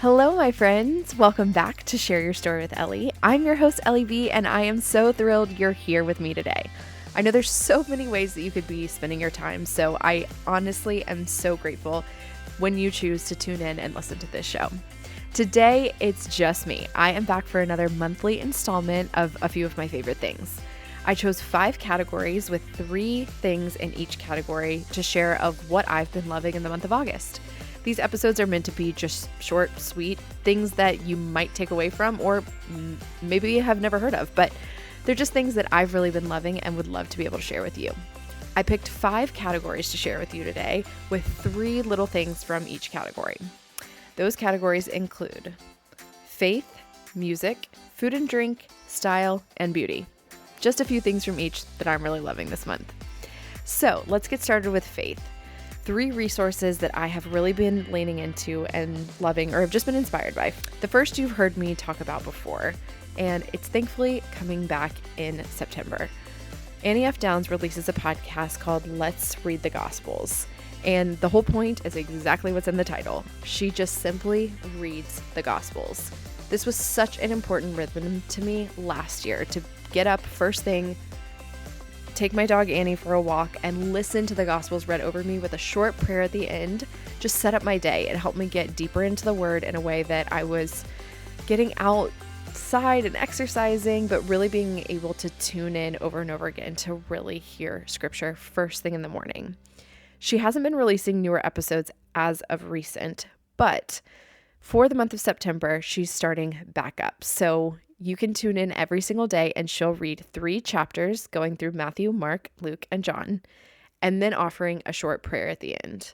Hello, my friends. Welcome back to Share Your Story with Ellie. I'm your host, Ellie B, and I am so thrilled you're here with me today. I know there's so many ways that you could be spending your time, so I honestly am so grateful when you choose to tune in and listen to this show. Today, it's just me. I am back for another monthly installment of a few of my favorite things. I chose 5 categories with 3 things in each category to share of what I've been loving in the month of August. These episodes are meant to be just short, sweet things that you might take away from or maybe have never heard of, but they're just things that I've really been loving and would love to be able to share with you. I picked 5 categories to share with you today with 3 little things from each category. Those categories include faith, music, food and drink, style, and beauty. Just a few things from each that I'm really loving this month. So let's get started with faith. 3 resources that I have really been leaning into and loving or have just been inspired by. The first you've heard me talk about before, and it's thankfully coming back in September. Annie F. Downs releases a podcast called Let's Read the Gospels. And the whole point is exactly what's in the title. She just simply reads the Gospels. This was such an important rhythm to me last year, to get up first thing, take my dog Annie for a walk, and listen to the Gospels read over me with a short prayer at the end. Just set up my day. It helped me get deeper into the Word in a way that I was getting outside and exercising, but really being able to tune in over and over again to really hear Scripture first thing in the morning. She hasn't been releasing newer episodes as of recent, but for the month of September, she's starting back up. So you can tune in every single day and she'll read 3 chapters going through Matthew, Mark, Luke, and John, and then offering a short prayer at the end.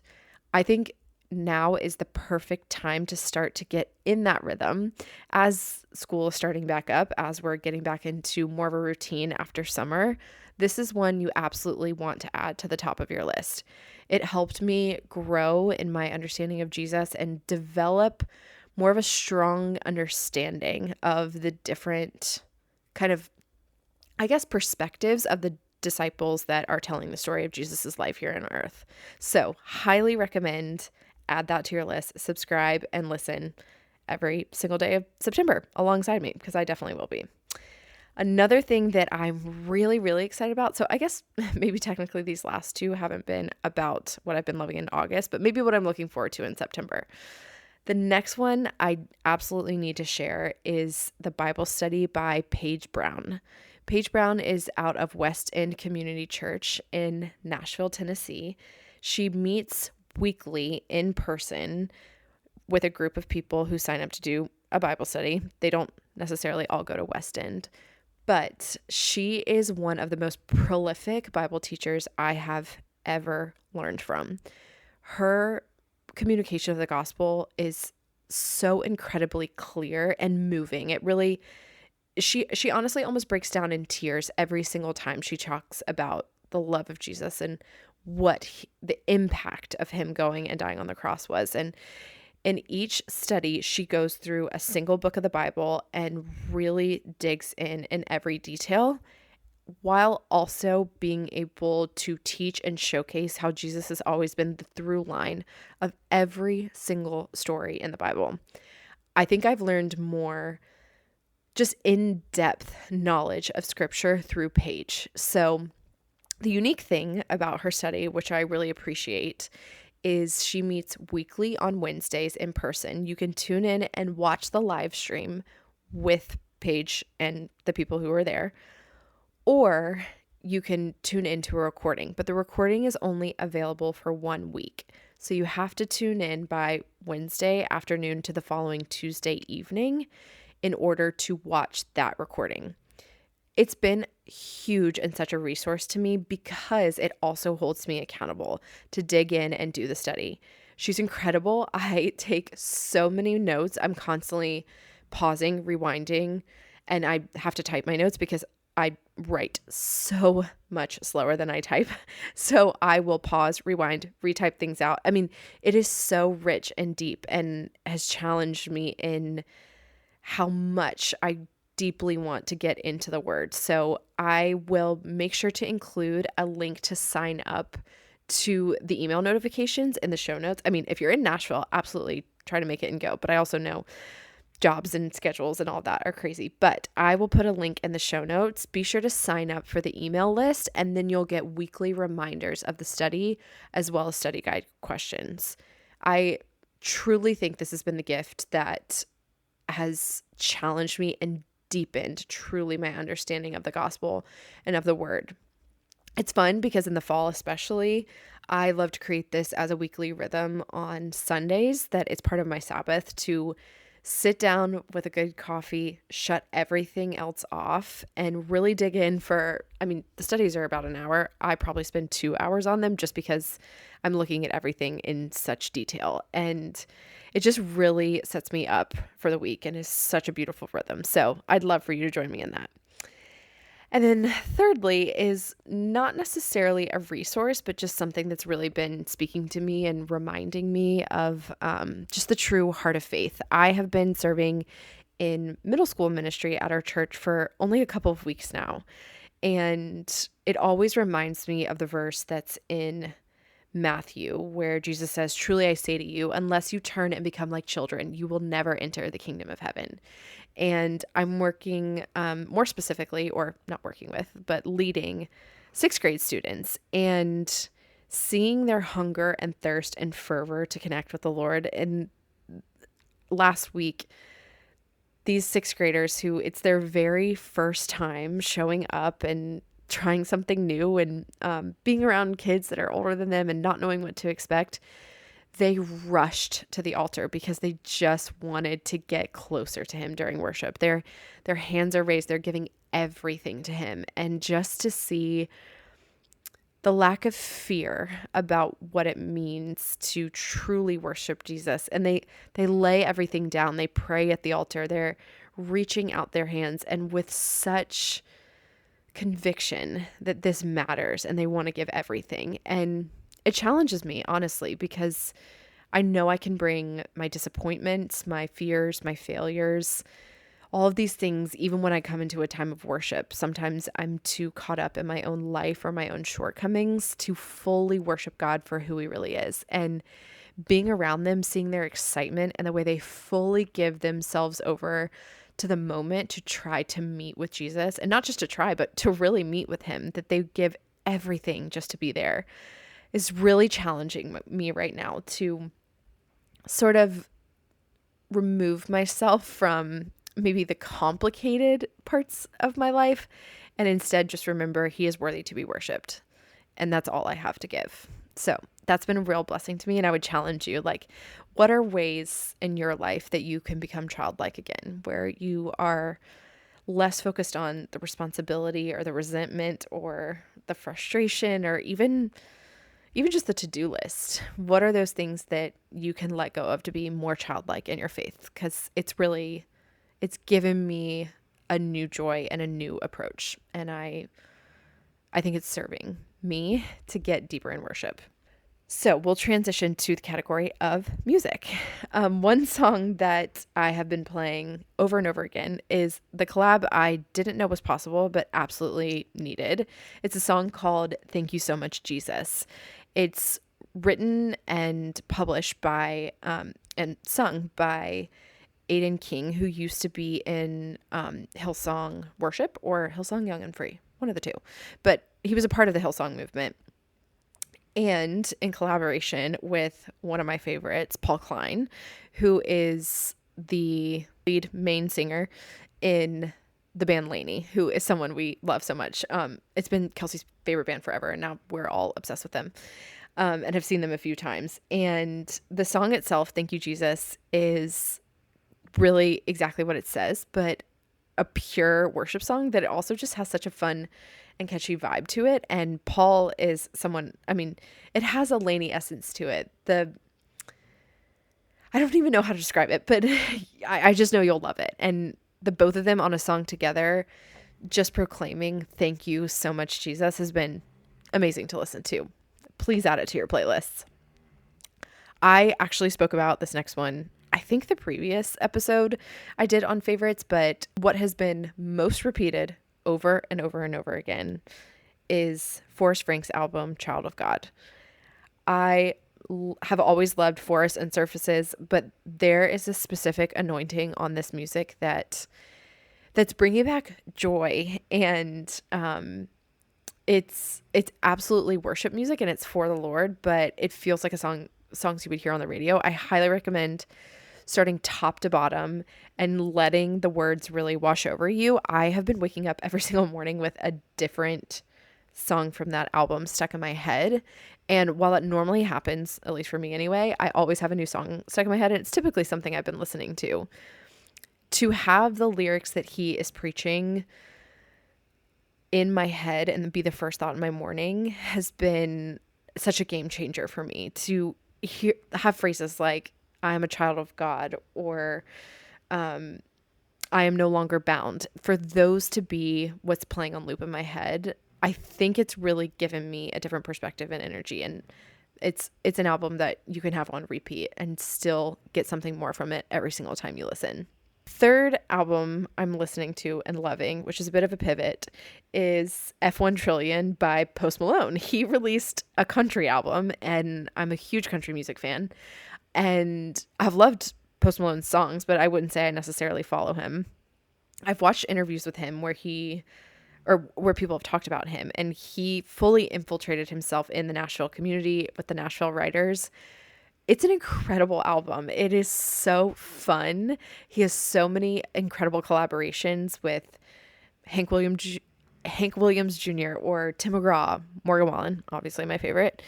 I think now is the perfect time to start to get in that rhythm as school is starting back up, as we're getting back into more of a routine after summer. This is one you absolutely want to add to the top of your list. It helped me grow in my understanding of Jesus and develop more of a strong understanding of the different kind of, perspectives of the disciples that are telling the story of Jesus's life here on earth. So highly recommend, add that to your list, subscribe and listen every single day of September alongside me, because I definitely will be. Another thing that I'm really, really excited about, so I guess maybe technically these last 2 haven't been about what I've been loving in August, but maybe what I'm looking forward to in September. The next one I absolutely need to share is the Bible study by Paige Brown. Paige Brown is out of West End Community Church in Nashville, Tennessee. She meets weekly in person with a group of people who sign up to do a Bible study. They don't necessarily all go to West End, but she is one of the most prolific Bible teachers I have ever learned from. Her communication of the gospel is so incredibly clear and moving. It really, she honestly almost breaks down in tears every single time she talks about the love of Jesus and what the impact of him going and dying on the cross was. And in each study, she goes through a single book of the Bible and really digs in every detail, while also being able to teach and showcase how Jesus has always been the through line of every single story in the Bible. I think I've learned more just in-depth knowledge of Scripture through Paige. So the unique thing about her study, which I really appreciate, is she meets weekly on Wednesdays in person. You can tune in and watch the live stream with Paige and the people who are there, or you can tune into a recording, but the recording is only available for 1 week. So you have to tune in by Wednesday afternoon to the following Tuesday evening in order to watch that recording. It's been huge and such a resource to me because it also holds me accountable to dig in and do the study. She's incredible. I take so many notes. I'm constantly pausing, rewinding, and I have to type my notes because I write so much slower than I type. So I will pause, rewind, retype things out. I mean, it is so rich and deep and has challenged me in how much I deeply want to get into the Word. So I will make sure to include a link to sign up to the email notifications in the show notes. I mean, if you're in Nashville, absolutely try to make it and go. But I also know jobs and schedules and all that are crazy. But I will put a link in the show notes. Be sure to sign up for the email list, and then you'll get weekly reminders of the study as well as study guide questions. I truly think this has been the gift that has challenged me and deepened truly my understanding of the gospel and of the word. It's fun because in the fall especially, I love to create this as a weekly rhythm on Sundays, that it's part of my Sabbath to sit down with a good coffee, shut everything else off, and really dig in for, the studies are about an hour. I probably spend 2 hours on them just because I'm looking at everything in such detail. And it just really sets me up for the week and is such a beautiful rhythm. So I'd love for you to join me in that. And then thirdly is not necessarily a resource, but just something that's really been speaking to me and reminding me of just the true heart of faith. I have been serving in middle school ministry at our church for only a couple of weeks now. And it always reminds me of the verse that's in Matthew, where Jesus says, "Truly I say to you, unless you turn and become like children, you will never enter the kingdom of heaven." And I'm working more specifically, or not working with, but leading sixth grade students and seeing their hunger and thirst and fervor to connect with the Lord. And last week, these sixth graders who it's their very first time showing up and trying something new and being around kids that are older than them and not knowing what to expect, they rushed to the altar because they just wanted to get closer to him during worship. Their hands are raised. They're giving everything to him. And just to see the lack of fear about what it means to truly worship Jesus. And they lay everything down. They pray at the altar. They're reaching out their hands and with such conviction that this matters and they want to give everything. And it challenges me, honestly, because I know I can bring my disappointments, my fears, my failures, all of these things, even when I come into a time of worship. Sometimes I'm too caught up in my own life or my own shortcomings to fully worship God for who he really is. And being around them, seeing their excitement and the way they fully give themselves over to the moment to try to meet with Jesus, and not just to try, but to really meet with him, that they give everything just to be there, is really challenging me right now to sort of remove myself from maybe the complicated parts of my life and instead just remember he is worthy to be worshiped. And that's all I have to give. So that's been a real blessing to me. And I would challenge you, what are ways in your life that you can become childlike again, where you are less focused on the responsibility or the resentment or the frustration or even just the to-do list? What are those things that you can let go of to be more childlike in your faith? Because it's given me a new joy and a new approach. And I think it's serving me to get deeper in worship. So we'll transition to the category of music. One song that I have been playing over and over again is the collab I didn't know was possible, but absolutely needed. It's a song called "Thank You So Much, Jesus." It's written and published by and sung by Aiden King, who used to be in Hillsong Worship or Hillsong Young and Free, one of the two. But he was a part of the Hillsong movement. And in collaboration with one of my favorites, Paul Klein, who is the lead main singer in the band Laney, who is someone we love so much. It's been Kelsey's favorite band forever, and now we're all obsessed with them and have seen them a few times. And the song itself, "Thank You, Jesus," is really exactly what it says, but a pure worship song that it also just has such a fun and catchy vibe to it. And Paul is someone, it has a Laney essence to it. I don't even know how to describe it, but I just know you'll love it. And the both of them on a song together, just proclaiming "Thank you so much, Jesus," has been amazing to listen to. Please add it to your playlists. I actually spoke about this next one, I think the previous episode I did on favorites, but what has been most repeated over and over and over again is Forrest Frank's album, "Child of God." I have always loved forests and surfaces, but there is a specific anointing on this music that's bringing back joy, and it's absolutely worship music, and it's for the Lord, but it feels like a songs you would hear on the radio. I highly recommend starting top to bottom and letting the words really wash over you. I have been waking up every single morning with a different song from that album stuck in my head. And while that normally happens, at least for me anyway, I always have a new song stuck in my head. And it's typically something I've been listening to. To have the lyrics that he is preaching in my head and be the first thought in my morning has been such a game changer for me. To have phrases like, I am a child of God, or I am no longer bound. For those to be what's playing on loop in my head, I think it's really given me a different perspective and energy. And it's an album that you can have on repeat and still get something more from it every single time you listen. Third album I'm listening to and loving, which is a bit of a pivot, is F1 Trillion by Post Malone. He released a country album, and I'm a huge country music fan. And I've loved Post Malone's songs, but I wouldn't say I necessarily follow him. I've watched interviews with him where people have talked about him, and he fully infiltrated himself in the Nashville community with the Nashville writers. It's an incredible album. It is so fun. He has so many incredible collaborations with Hank Williams Jr. or Tim McGraw, Morgan Wallen, obviously my favorite,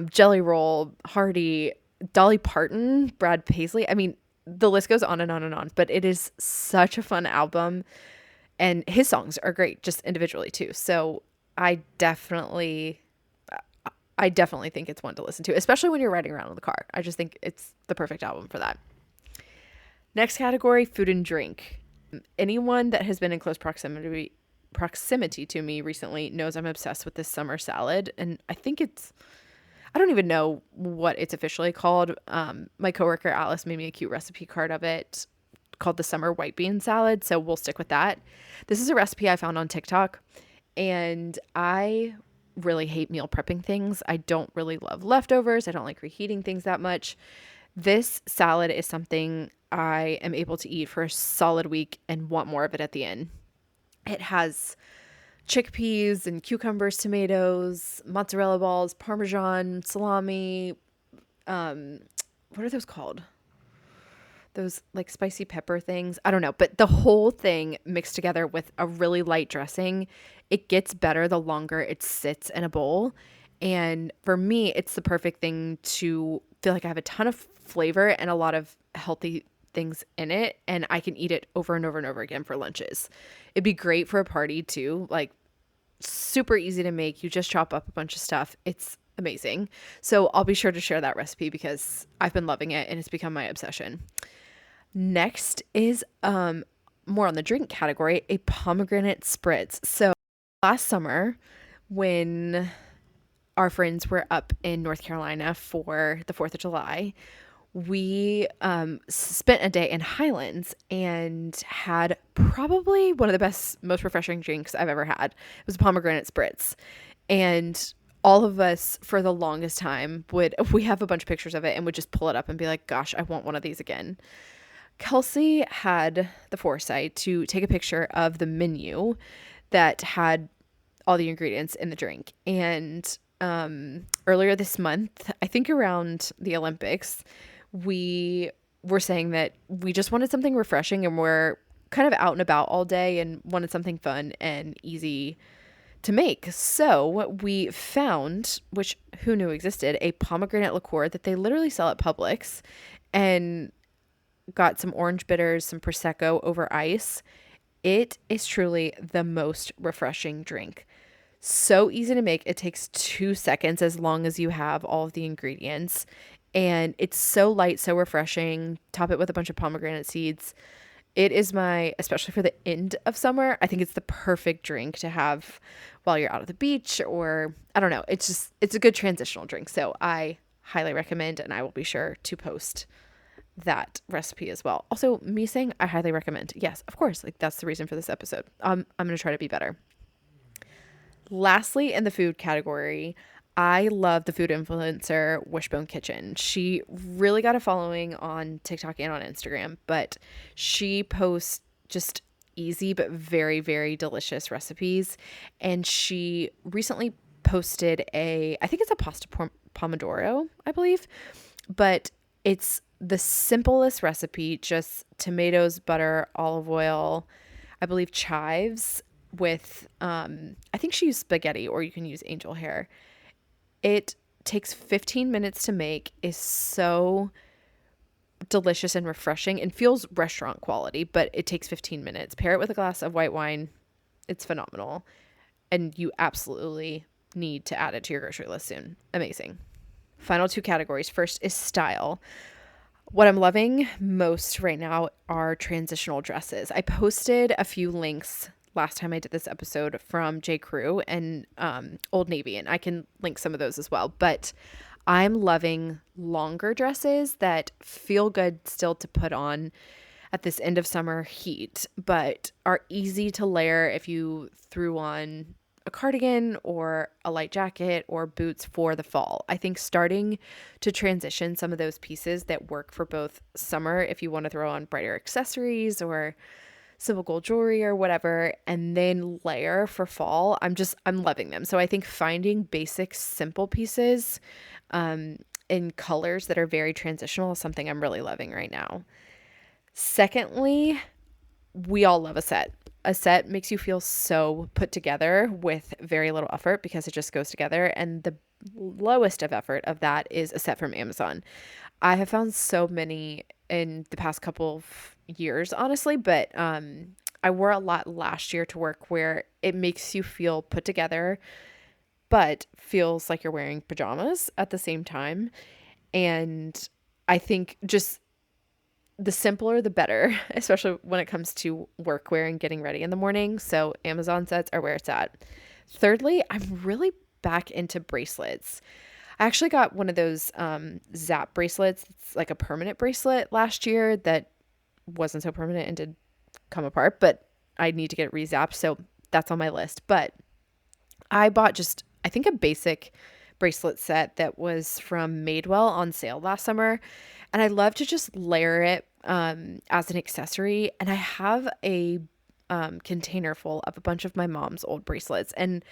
Jelly Roll, Hardy, Dolly Parton, Brad Paisley. I mean, the list goes on and on and on, but it is such a fun album, and his songs are great just individually too. So I definitely think it's one to listen to, especially when you're riding around in the car. I just think it's the perfect album for that. Next category, food and drink. Anyone that has been in close proximity to me recently knows I'm obsessed with this summer salad, and I don't even know what it's officially called. My coworker Alice made me a cute recipe card of it called the summer white bean salad, so we'll stick with that. This is a recipe I found on TikTok, and I really hate meal prepping things. I don't really love leftovers. I don't like reheating things that much. This salad is something I am able to eat for a solid week and want more of it at the end. It has chickpeas and cucumbers, tomatoes, mozzarella balls, Parmesan, salami. What are those called? Those like spicy pepper things. I don't know, but the whole thing mixed together with a really light dressing, it gets better the longer it sits in a bowl. And for me, it's the perfect thing to feel like I have a ton of flavor and a lot of healthy things in it, and I can eat it over and over and over again for lunches. It'd be great for a party too, like super easy to make. You just chop up a bunch of stuff. It's amazing. So I'll be sure to share that recipe because I've been loving it and it's become my obsession. Next is more on the drink category, a pomegranate spritz. So last summer, when our friends were up in North Carolina for the 4th of July, we spent a day in Highlands and had probably one of the best, most refreshing drinks I've ever had. It was a pomegranate spritz. And all of us for the longest time we have a bunch of pictures of it and would just pull it up and be like, gosh, I want one of these again. Kelsey had the foresight to take a picture of the menu that had all the ingredients in the drink. And earlier this month, I think around the Olympics, we were saying that we just wanted something refreshing, and we're kind of out and about all day and wanted something fun and easy to make. So we found, which who knew existed, a pomegranate liqueur that they literally sell at Publix, and got some orange bitters, some Prosecco over ice. It is truly the most refreshing drink. So easy to make. It takes 2 seconds as long as you have all of the ingredients. And it's so light, so refreshing. Top it with a bunch of pomegranate seeds. It is especially for the end of summer, I think it's the perfect drink to have while you're out at the beach, or I don't know. It's a good transitional drink. So I highly recommend, and I will be sure to post that recipe as well. Also, me saying I highly recommend. Yes, of course. Like, that's the reason for this episode. I'm going to try to be better. Lastly, in the food category, I love the food influencer Wishbone Kitchen. She really got a following on TikTok and on Instagram, but she posts just easy but very, very delicious recipes. And she recently posted I think it's a pomodoro, I believe, but it's the simplest recipe, just tomatoes, butter, olive oil, I believe chives with, I think she used spaghetti or you can use angel hair. It takes 15 minutes to make, is so delicious and refreshing and feels restaurant quality, but it takes 15 minutes. Pair it with a glass of white wine. It's phenomenal. And you absolutely need to add it to your grocery list soon. Amazing. Final two categories. First is style. What I'm loving most right now are transitional dresses. I posted a few links last time I did this episode from J. Crew and Old Navy, and I can link some of those as well. But I'm loving longer dresses that feel good still to put on at this end of summer heat, but are easy to layer if you threw on a cardigan or a light jacket or boots for the fall. I think starting to transition some of those pieces that work for both summer if you want to throw on brighter accessories or simple gold jewelry or whatever, and then layer for fall. I'm loving them. So I think finding basic, simple pieces in colors that are very transitional is something I'm really loving right now. Secondly, we all love a set. A set makes you feel so put together with very little effort because it just goes together. And the lowest of effort of that is a set from Amazon. I have found so many in the past couple of years, honestly, but I wore a lot last year to work where it makes you feel put together, but feels like you're wearing pajamas at the same time. And I think just the simpler, the better, especially when it comes to workwear and getting ready in the morning. So Amazon sets are where it's at. Thirdly, I'm really back into bracelets. I actually got one of those Zap bracelets. It's like a permanent bracelet last year that wasn't so permanent and did come apart, but I need to get it re-zapped. So that's on my list. But I bought just, I think, a basic bracelet set that was from Madewell on sale last summer. And I love to just layer it as an accessory. And I have a container full of a bunch of my mom's old bracelets. And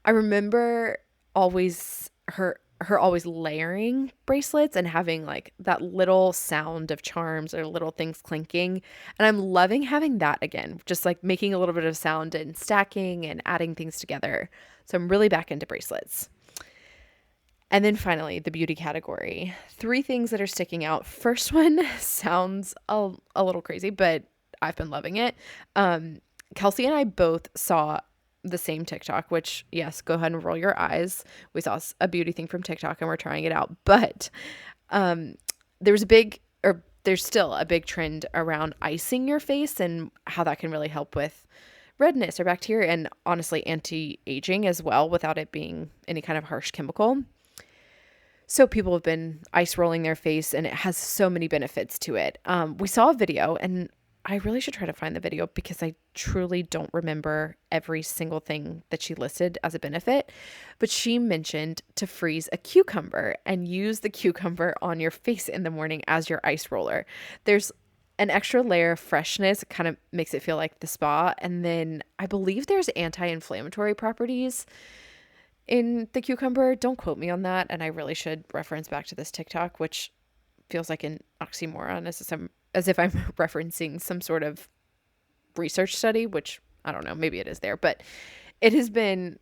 I remember always her always layering bracelets and having like that little sound of charms or little things clinking. And I'm loving having that again, just like making a little bit of sound and stacking and adding things together. So I'm really back into bracelets. And then finally, the beauty category. Three things that are sticking out. First one sounds a little crazy, but I've been loving it. Kelsey and I both saw the same TikTok, which, yes, go ahead and roll your eyes. We saw a beauty thing from TikTok and we're trying it out. But there's still a big trend around icing your face and how that can really help with redness or bacteria and honestly anti-aging as well without it being any kind of harsh chemical. So people have been ice rolling their face and it has so many benefits to it. We saw a video and I really should try to find the video because I truly don't remember every single thing that she listed as a benefit. But she mentioned to freeze a cucumber and use the cucumber on your face in the morning as your ice roller. There's an extra layer of freshness. It kind of makes it feel like the spa. And then I believe there's anti-inflammatory properties in the cucumber. Don't quote me on that. And I really should reference back to this TikTok, which feels like an oxymoron as if I'm referencing some sort of research study, which I don't know, maybe it is there, but it has been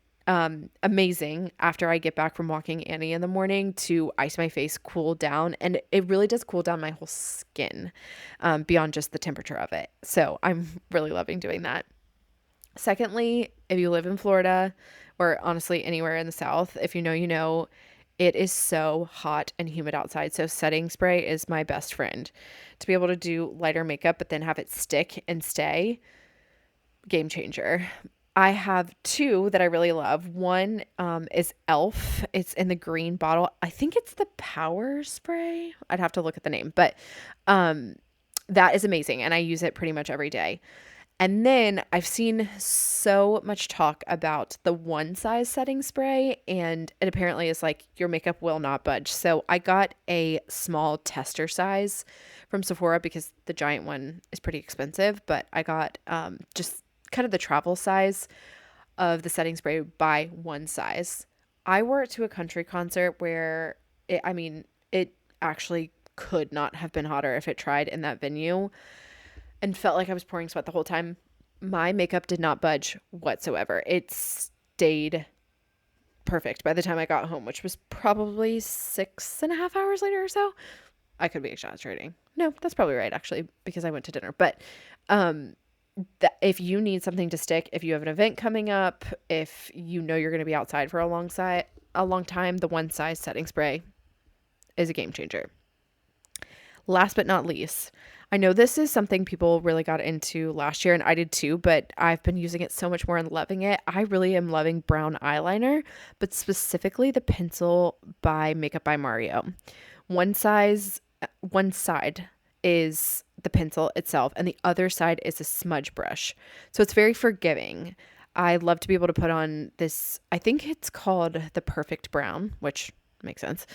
amazing after I get back from walking Annie in the morning to ice my face, cool down. And it really does cool down my whole skin beyond just the temperature of it. So I'm really loving doing that. Secondly, if you live in Florida or honestly anywhere in the South, if you know, you know, it is so hot and humid outside. So setting spray is my best friend. To be able to do lighter makeup, but then have it stick and stay, game changer. I have two that I really love. One is Elf. It's in the green bottle. I think it's the Power Spray. I'd have to look at the name, but that is amazing. And I use it pretty much every day. And then I've seen so much talk about the one size setting spray, and it apparently is like your makeup will not budge. So I got a small tester size from Sephora because the giant one is pretty expensive, but I got just kind of the travel size of the setting spray by one size. I wore it to a country concert where it actually could not have been hotter if it tried in that venue and felt like I was pouring sweat the whole time. My makeup did not budge whatsoever. It stayed perfect by the time I got home, which was probably 6.5 hours later or so. I could be exaggerating. No, that's probably right, actually, because I went to dinner. But if you need something to stick, if you have an event coming up, if you know you're going to be outside for a long time, the one size setting spray is a game changer. Last but not least, I know this is something people really got into last year, and I did too, but I've been using it so much more and loving it. I really am loving brown eyeliner, but specifically the pencil by Makeup by Mario. One side is the pencil itself, and the other side is a smudge brush. So it's very forgiving. I love to be able to put on this, I think it's called the Perfect Brown, which makes sense.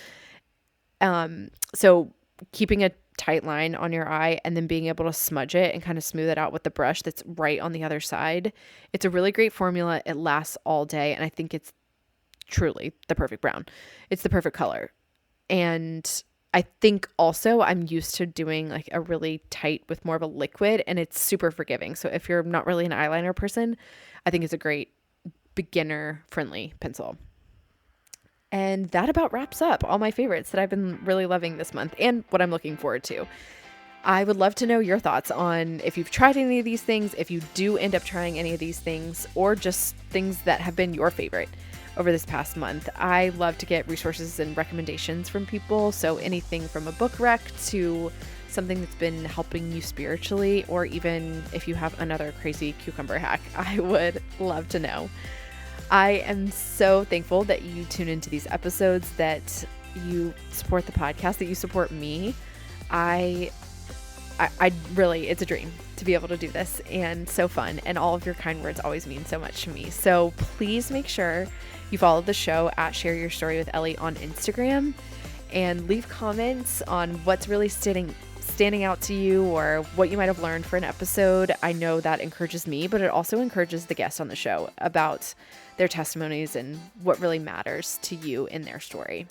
So keeping a tight line on your eye and then being able to smudge it and kind of smooth it out with the brush that's right on the other side. It's a really great formula. It lasts all day, and I think it's truly the perfect brown. It's the perfect color. And I think also I'm used to doing like a really tight with more of a liquid, and it's super forgiving. So if you're not really an eyeliner person, I think it's a great beginner friendly pencil. And that about wraps up all my favorites that I've been really loving this month and what I'm looking forward to. I would love to know your thoughts on if you've tried any of these things, if you do end up trying any of these things, or just things that have been your favorite over this past month. I love to get resources and recommendations from people. So anything from a book rec to something that's been helping you spiritually, or even if you have another crazy cucumber hack, I would love to know. I am so thankful that you tune into these episodes, that you support the podcast, that you support me. I really, it's a dream to be able to do this, and so fun. And all of your kind words always mean so much to me. So please make sure you follow the show at Share Your Story with Ellie on Instagram, and leave comments on what's really standing out to you, or what you might have learned for an episode. I know that encourages me, but it also encourages the guests on the show about their testimonies and what really matters to you in their story.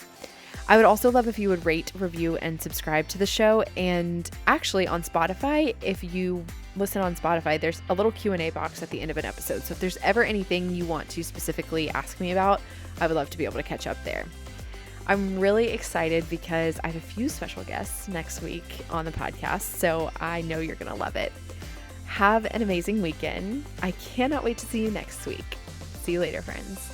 I would also love if you would rate, review, and subscribe to the show. And actually on Spotify, if you listen on Spotify, there's a little Q&A box at the end of an episode. So if there's ever anything you want to specifically ask me about, I would love to be able to catch up there. I'm really excited because I have a few special guests next week on the podcast, so I know you're going to love it. Have an amazing weekend. I cannot wait to see you next week. See you later, friends.